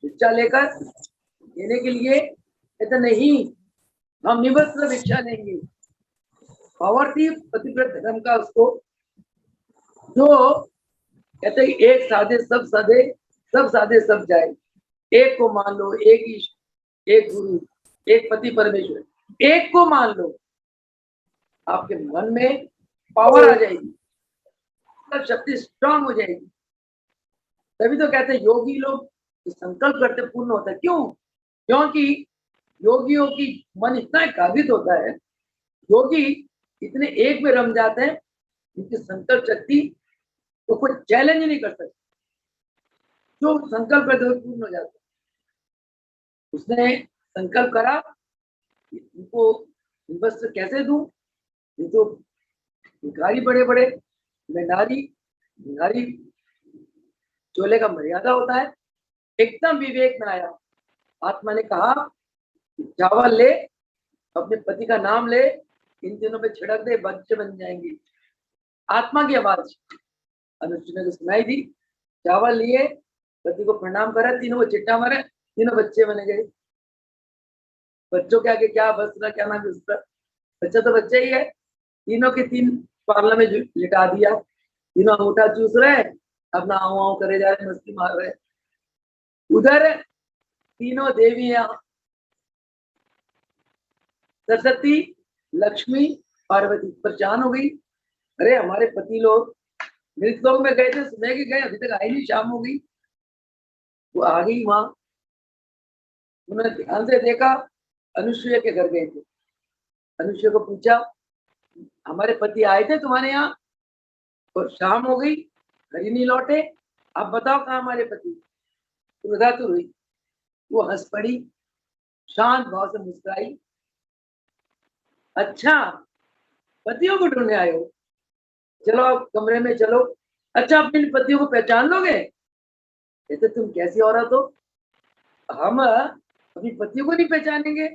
भिक्षा लेकर देने के लिए कहते नहीं, हम निवस्त्र भिक्षा लेंगे। पावर थी पतिव्रत धर्म का उसको, जो कहते एक साधे सब साधे, सब साधे सब जाए। एक को मान लो, एक ईश्वर, एक गुरु, एक पति परमेश्वर, एक को मान लो, आपके मन में पावर आ जाएगी, सब शक्ति स्ट्रांग हो जाएगी। तभी तो कहते हैं योगी लोग संकल्प करते पूर्ण होता है। क्यों? क्योंकि योगियों की मन इतना काबिज होता है, योगी इतने एक में रम जाते हैं, उनकी संकल्प शक्ति तो कोई चैलेंज नहीं कर सकता, जो संकल्प करते हुए पूर्ण हो जाता है। उसने संकल्प करा इनको वस्त्र कैसे दूं, ये तो भिखारी बड़े बड़े, मैं नारी, नारी चोले का मर्यादा होता है। एकदम विवेक में आया, आत्मा ने कहा चावल ले, अपने पति का नाम ले, इन दिनों पे छिड़क दे, बच्चे बन जाएंगे। आत्मा की आवाज अनुष्ठा को सुनाई दी, चावल लिए, पति को प्रणाम करा, तीनों को चिट्टा मारे, तीनों बच्चे बने गए। बच्चों के आगे क्या बस क्या नाम उसका, बच्चा तो बच्चा ही है। तीनों के तीन पार्ला में लिटा दिया, तीनों अंगूठा चूस रहे, अपना आऊ आऊ करे जा रहे, मस्ती मार रहे। उधर तीनों देवियां सरस्वती, लक्ष्मी, पार्वती परेशान हो गई। अरे हमारे पति लोग मृत लोग में गए थे, सुबह के गए, अभी तक आई नहीं, शाम हो गई। वो आ गई वहां, उन्होंने ध्यान से देखा, अनुसुईया के घर गए थे। अनुसुईया को पूछा हमारे पति आए थे तुम्हारे यहाँ और शाम हो गई, घर ही नहीं लौटे, आप बताओ कहाँ हमारे पति। क्रोधातुर हुई, वो हंस पड़ी, शांत भाव से मुस्कुराई, अच्छा पतियों को ढूंढने आए हो, चलो आप कमरे में चलो। अच्छा अपने पतियों को पहचान लोगे? कहते तुम कैसी औरत हो, हम अपनी पतियों को नहीं पहचानेंगे।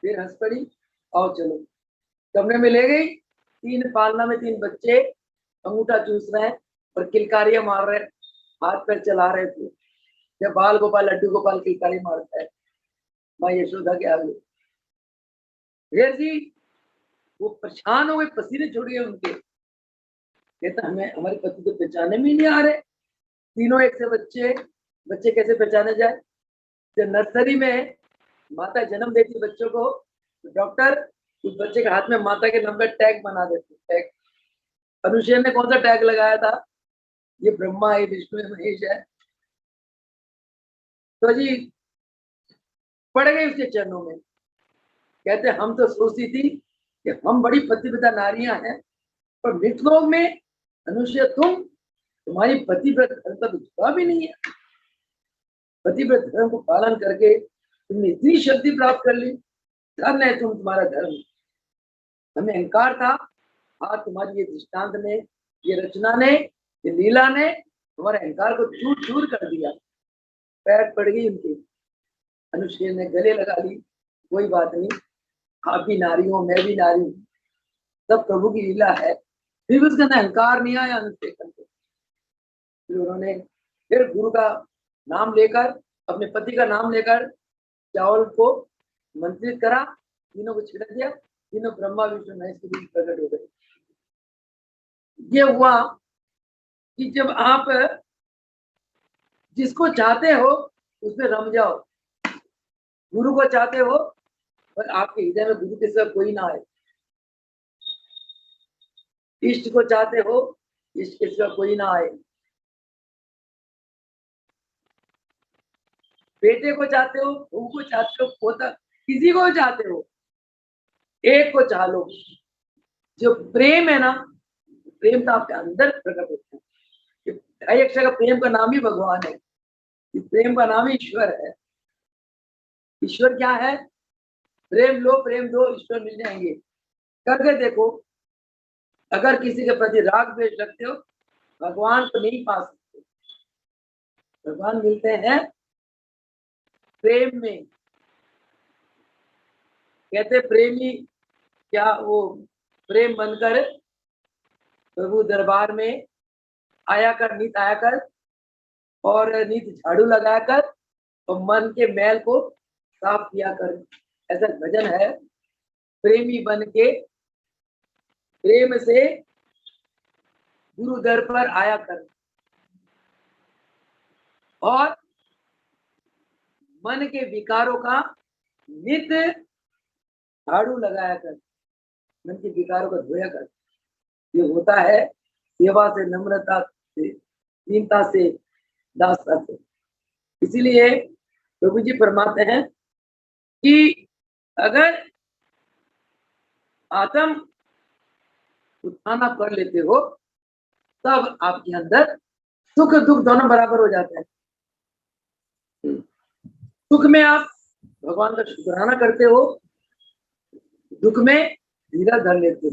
फिर हंस पड़ी, आओ चलो। कमरे में ले गई, तीन पालना में तीन बच्चे अंगूठा चूस रहे हैं और किलकारियां मार रहे हैं, हाथ पैर चला रहे थे। जब बाल गोपाल लड्डू गोपाल किलकारी मारता है माँ यशोदा के आगे, फिर जी वो परेशान हो गए, पसीने छूट गए उनके। कहता हमें हमारे पति तो पहचाने में ही नहीं आ रहे, तीनों एक से बच्चे, बच्चे कैसे पहचाने जाए। जब नर्सरी में माता जन्म देती बच्चों को, तो डॉक्टर उस बच्चे के हाथ में माता के नाम का टैग बना देते। टैग अनुसुईया ने कौन सा टैग लगाया था? ये ब्रह्मा है, विष्णु है, महेश है। तो जी पड़ गई उसके चरणों में। कहते हम तो सोचती थी कि हम बड़ी पतिव्रता नारियां हैं, पर मृतलोक में अनुसुईया तुम्हारी पतिव्रत धर्म का झुका भी नहीं है। पतिव्रत धर्म को पालन करके तुमने इतनी शक्ति प्राप्त कर ली, धर्म है तुम्हारा धर्म। हमें अहंकार था, आज तुम्हारी ये दृष्टांत ने, ये रचना ने, ये लीला ने हमारे अहंकार को चूर चूर कर दिया। पैर पड़ गई उनकी, अनुसुईया ने गले लगा ली, कोई बात नहीं, आप भी नारी हो, मैं भी नारी हूँ, सब प्रभु की लीला है। फिर उसके अंदर अहंकार नहीं आया अनुष्ठेन को। फिर उन्होंने फिर गुरु का नाम लेकर, अपने पति का नाम लेकर चावल को मंत्रित करा, तीनों को छिड़क दिया, तीनों ब्रह्मा विष्णु महेश के बीच प्रकट हो गए। ये हुआ कि जब आप जिसको चाहते हो उसमें रम जाओ। गुरु को चाहते हो पर आपके हृदय में गुरु के सिवा कोई ना आए। इष्ट को चाहते हो, इष्ट के सिवा कोई ना आए। बेटे को चाहते हो, बहू को चाहते हो, पोता, किसी को चाहते हो, एक को चाह लो। जो प्रेम है ना, प्रेम तो आपके अंदर प्रकट होता है। ढाई अक्षर का प्रेम का नाम ही भगवान है, प्रेम का नाम ही ईश्वर है। ईश्वर क्या है? प्रेम लो, प्रेम दो, ईश्वर मिल जाएंगे। करके देखो, अगर किसी के प्रति राग द्वेष रखते हो, भगवान को नहीं पा सकते। भगवान मिलते हैं प्रेम में। कहते प्रेमी क्या वो प्रेम बनकर प्रभु दरबार में आया कर, नित आया कर, और नित झाड़ू लगाया कर, और मन के मैल को साफ किया कर। ऐसा भजन है। प्रेमी बन के प्रेम से गुरु दर पर आया कर, और मन के विकारों का नित झाड़ू लगाया कर, मन के विकारों को धोया कर। ये होता है सेवा से, नम्रता से, दीनता से, दासता से। इसीलिए प्रभु जी फरमाते हैं कि अगर आत्म उत्थान कर लेते हो, तब आपके अंदर सुख दुख दोनों बराबर हो जाते हैं। सुख में आप भगवान का शुक्राना करते हो, दुख में धीरज धर लेते हो,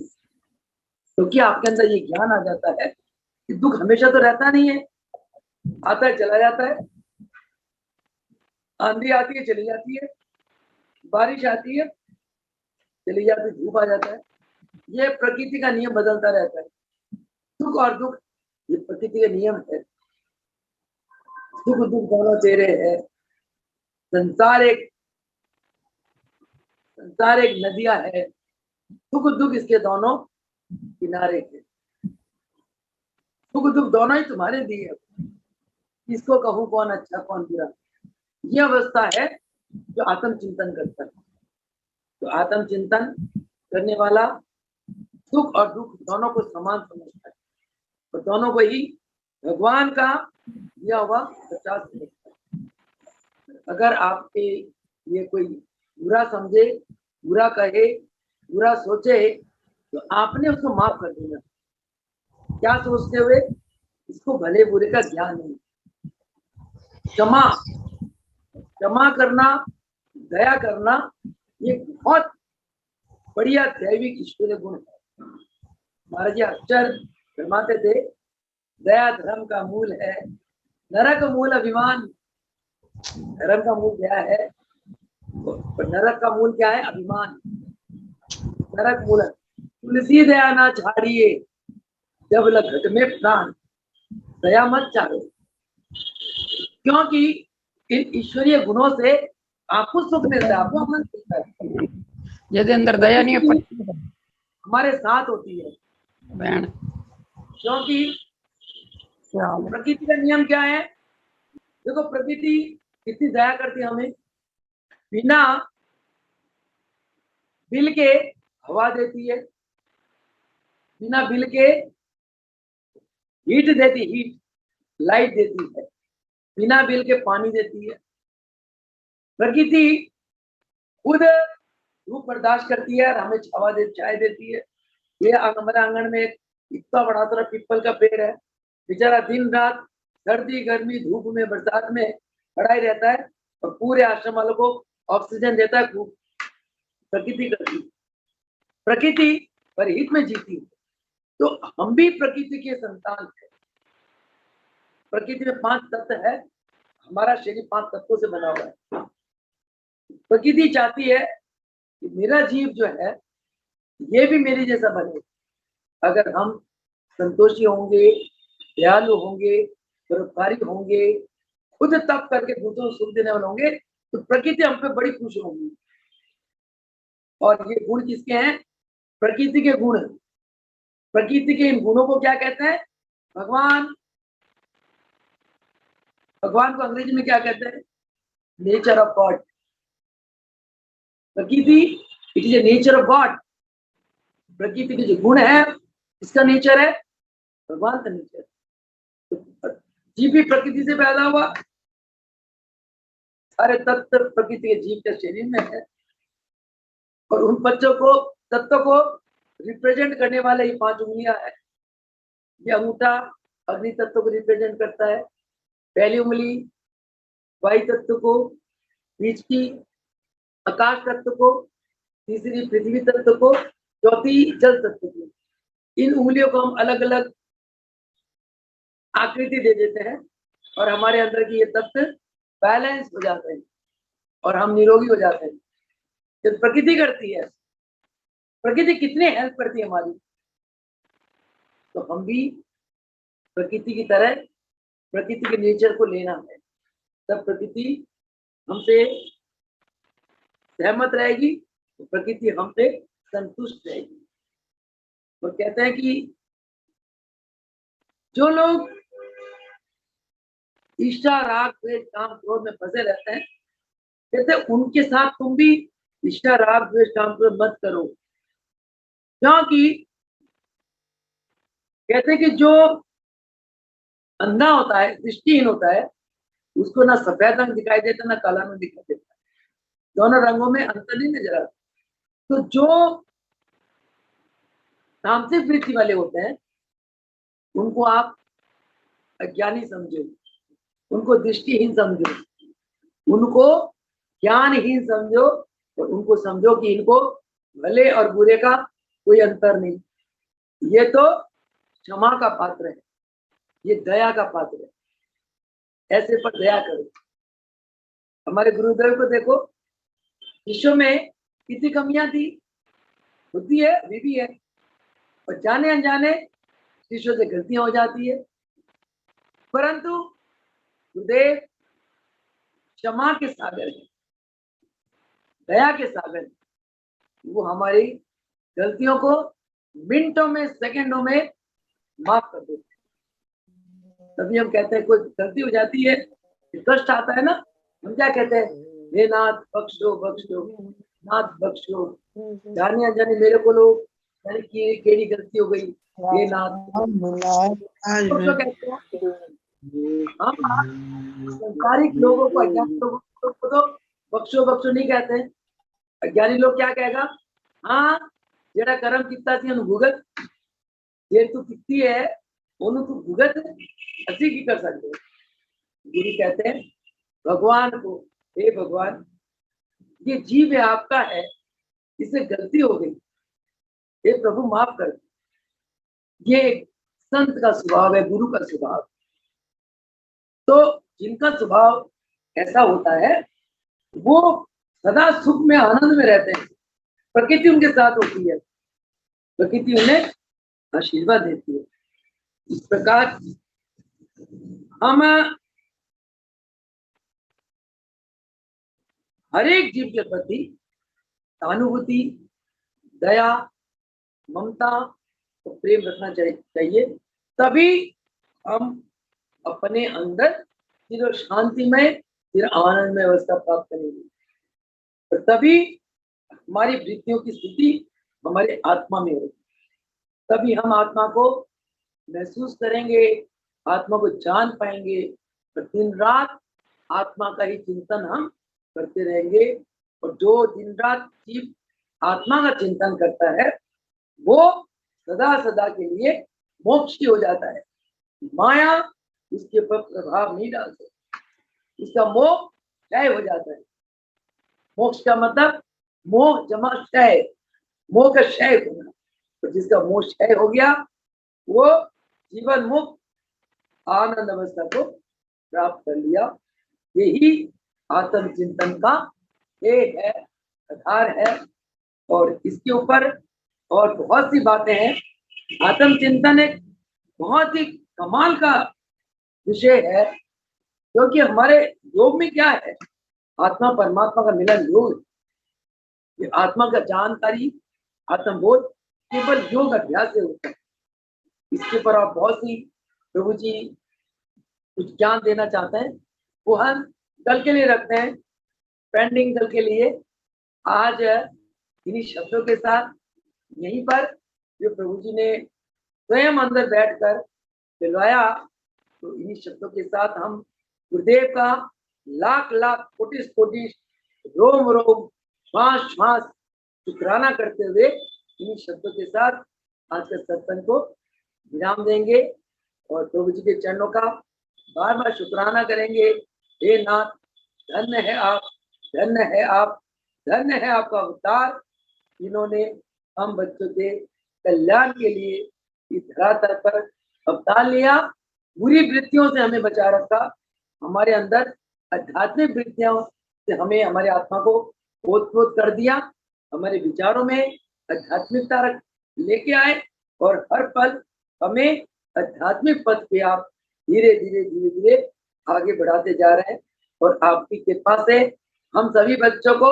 क्योंकि आपके अंदर ये ज्ञान आ जाता है कि दुख हमेशा तो रहता नहीं है, आता है चला जाता है। आंधी आती है चली जाती है, बारिश आती है चली जाती है, धूप आ जाता है। ये प्रकृति का नियम बदलता रहता है। सुख और दुख ये प्रकृति के नियम है। सुख दुख दोनों तेरे है। संसार एक नदिया है, सुख दुख इसके दोनों किनारे है। सुख दुख दोनों ही तुम्हारे दिए, किसको कहूँ कौन अच्छा कौन बुरा। ये अवस्था है जो आत्म चिंतन करता है। तो आत्म चिंतन करने वाला सुख और दुख दोनों को समान समझता है, और दोनों को ही भगवान का दिया हुआ प्रसाद समझता है। अगर आपके लिए कोई बुरा समझे, बुरा कहे, बुरा सोचे, तो आपने उसको माफ कर देना। क्या सोचते हुए? इसको भले बुरे का ज्ञान नहीं। क्षमा करना, दया करना, ये बहुत बढ़िया दैविक ईश्वरीय गुण है। महाराज जी अक्षर फरमाते थे, दया धर्म का मूल है, नरक मूल अभिमान। धर्म का मूल दया है, और नरक का मूल क्या है? अभिमान। नरक मूल तुलसी दया ना छाड़िए, जब घट में प्राण, दया मत चाहो। क्योंकि इन ईश्वरीय गुणों से आपको सुख मिलता है, आपको आनंद मिलता है। यदि अंदर दया नहीं है हमारे साथ होती है। बहन, क्योंकि प्रकृति का नियम क्या है? देखो, प्रकृति कितनी दया करती है हमें। बिना बिल के हवा देती है, बिना बिल के हीट देती, हीट लाइट देती है, बिना बिल के पानी देती है। प्रकृति खुद धूप बर्दाश्त करती है और हमें छाया देती है। ये हमारे आंगन में एक इतना बड़ा सारा पीपल का पेड़ है, बेचारा दिन रात सर्दी गर्मी धूप में बरसात में खड़ा ही रहता है, और पूरे आश्रम वालों को ऑक्सीजन देता है खूब। प्रकृति करती, प्रकृति परहित में जीती है। तो हम भी प्रकृति के संतान हैं। प्रकृति में 5 तत्व है, हमारा शरीर 5 तत्वों से बना हुआ है। प्रकृति चाहती है कि मेरा जीव जो है ये भी मेरे जैसा बने। अगर हम संतोषी होंगे, दयालु होंगे, परोपकारी होंगे, खुद तप करके दूसरों को सुख देने वाले होंगे, तो प्रकृति हम पे बड़ी खुश होगी। और ये गुण किसके हैं? प्रकृति के गुण। प्रकृति के इन गुणों को क्या कहते हैं? भगवान। भगवान को अंग्रेजी में क्या कहते हैं? Nature of God. प्रकृति it is a nature of God. प्रकृति के जो गुण है, इसका नेचर है भगवान का नेचर। जीव भी प्रकृति से पैदा हुआ, सारे तत्व प्रकृति के जीव के शरीर में है, और उन बच्चों को तत्व को रिप्रेजेंट करने वाले ये 5 उंगलियां है। ये अंगूठा अग्नि तत्व को रिप्रेजेंट करता है, पहली उंगली वायु तत्व को, बीच की आकाश तत्व को, तीसरी पृथ्वी तत्व को, चौथी जल तत्व को। इन उंगलियों को हम अलग अलग आकृति दे देते हैं और हमारे अंदर की ये तत्व बैलेंस हो जाते हैं और हम निरोगी हो जाते हैं। जब प्रकृति करती है, प्रकृति कितनी हेल्प करती है हमारी, तो हम भी प्रकृति की तरह प्रकृति के नेचर को लेना है, तब प्रकृति हमसे सहमत रहेगी, तो प्रकृति हमसे संतुष्ट रहेगी। और कहते हैं कि जो लोग ईर्ष्या राग द्वेष काम क्रोध में फंसे रहते हैं, कहते हैं उनके साथ तुम भी ईर्ष्या राग द्वेष काम क्रोध मत करो, क्योंकि कहते हैं कि जो अंधा होता है, दृष्टिहीन होता है, उसको ना सफेद रंग दिखाई देता ना काला रंग दिखाई देता, दोनों रंगों में अंतर नहीं नजर आता। तो जो तामसिक वृत्ति वाले होते हैं उनको आप अज्ञानी समझो, उनको दृष्टिहीन समझो, उनको ज्ञानहीन समझो और उनको समझो कि इनको भले और बुरे का कोई अंतर नहीं। ये तो क्षमा का पात्र है, ये दया का पात्र है, ऐसे पर दया करो। हमारे गुरुदेव को देखो, विश्व में कितनी कमियां थी, होती है, अभी भी है, और जाने अनजाने शिष्यों से गलतियां हो जाती है, परंतु गुरुदेव क्षमा के सागर है, दया के सागर है। वो हमारी गलतियों को मिनटों में सेकंडों में माफ कर देते हैं। तभी हम कहते हैं कोई गलती हो जाती है, कष्ट आता है ना, हम क्या कहते हैं, हे नाथ बख्श दो, बख्श दो, नाथ बख्श दो, जाने अनजाने मेरे को लोग मैंने की केड़ी गलती हो गई, हे नाथ। तो कहते हैं हम संसारिक लोगों को, अज्ञानी लोगों को तो बख्शो बख्शो नहीं कहते हैं। अज्ञानी लोग क्या कहेगा, हाँ जेड़ा कर्म किता सी उन्हें भुगत, देर तू कितनी है उन्हें तू भुगत, असी की कर सकते। गुरु कहते हैं भगवान को, हे भगवान ये जीव है आपका है, इसे गलती हो गई, हे प्रभु माफ कर। ये एक संत का स्वभाव है, गुरु का स्वभाव। तो जिनका स्वभाव ऐसा होता है वो सदा सुख में आनंद में रहते हैं, प्रकृति उनके साथ होती है, प्रकृति उन्हें आशीर्वाद देती है। इस प्रकार हम हर एक जीव के प्रति सहानुभूति, दया, ममता और प्रेम रखना चाहिए, तभी हम अपने अंदर फिर शांतिमय, फिर आनंदमय अवस्था प्राप्त करेंगे, और तभी हमारी वृत्तियों की स्थिति हमारे आत्मा में होगी, तभी हम आत्मा को महसूस करेंगे, आत्मा को जान पाएंगे, और दिन रात आत्मा का ही चिंतन हम करते रहेंगे। और जो दिन रात जीव आत्मा का चिंतन करता है वो सदा सदा के लिए मोक्षी हो जाता है, माया उसके ऊपर प्रभाव नहीं डाल सकती, उसका मोह क्षय हो जाता है। मोक्ष का मतलब मोह जमा क्षय, मोह का क्षय होना, तो जिसका मोह क्षय हो गया वो जीवन मुक्त आनंद अवस्था को प्राप्त कर लिया। यही आत्म चिंतन का एक है, आधार है, और इसके ऊपर और बहुत सी बातें हैं। आत्म चिंतन एक बहुत ही कमाल का विषय है, क्योंकि हमारे योग में क्या है, आत्मा परमात्मा का मिलन योग, ये आत्मा का जानकारी, आत्मबोध केवल योग अभ्यास से होता है। इसके ऊपर आप बहुत सी प्रभु जी कुछ ज्ञान देना चाहते हैं, वो हम कल के लिए रखते हैं, पेंडिंग कल के लिए। आज इन्हीं शब्दों के साथ यहीं पर जो प्रभु जी ने स्वयं अंदर बैठकर दिलवाया, तो इन्हीं शब्दों के साथ हम गुरुदेव का लाख लाख कोटि कोटि रोम रोम श्वास श्वास शुक्राना करते हुए इन्हीं शब्दों के साथ आज के सत्संग को विराम देंगे और प्रभु जी के चरणों का बार बार शुक्राना करेंगे। हे नाथ, धन्य है आप, धन्य है आप, धन्य है आपका अवतार। इन्होंने हम बच्चों के कल्याण के लिए इस धरातल पर अवतार लिया, बुरी वृत्तियों से हमें बचा रखा, हमारे अंदर आध्यात्मिक वृत्तियों से हमें हमारे आत्मा को ओतप्रोत कर दिया, हमारे विचारों में आध्यात्मिकता लेके आए और हर पल हमें आध्यात्मिक पथ पे आप धीरे धीरे धीरे धीरे आगे बढ़ाते जा रहे हैं। और आपकी कृपा से हम सभी बच्चों को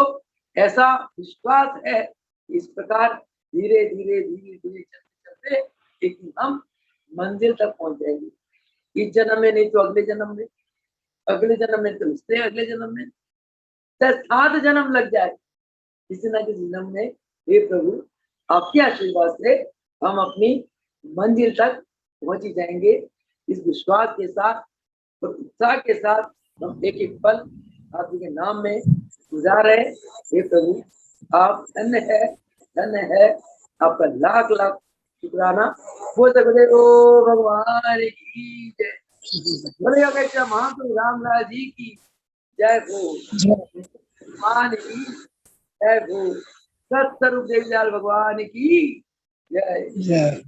ऐसा विश्वास है, इस प्रकार धीरे धीरे धीरे धीरे चलते चलते एक हम मंजिल तक पहुंच जाएंगे। इस जन्म में नहीं तो अगले जन्म में, अगले जन्म में तो उससे अगले जन्म में, चाहे 7 जन्म लग जाए, किसी न किसी जन्म में हे प्रभु आपके आशीर्वाद से हम अपनी मंजिल तक पहुंच ही जाएंगे। इस विश्वास के साथ और उत्साह के साथ हम एक एक पल आप के नाम में गुजार रहे। हे प्रभु आप धन्य है, आपका लाख लाख शुक्राना। बोल सकते हो भगवान की जय, बोले योगेश महाप्रभु रामलाल जी की जय हो, भगवान की जय हो, सत्स्वरूप देवीलाल भगवान की जय।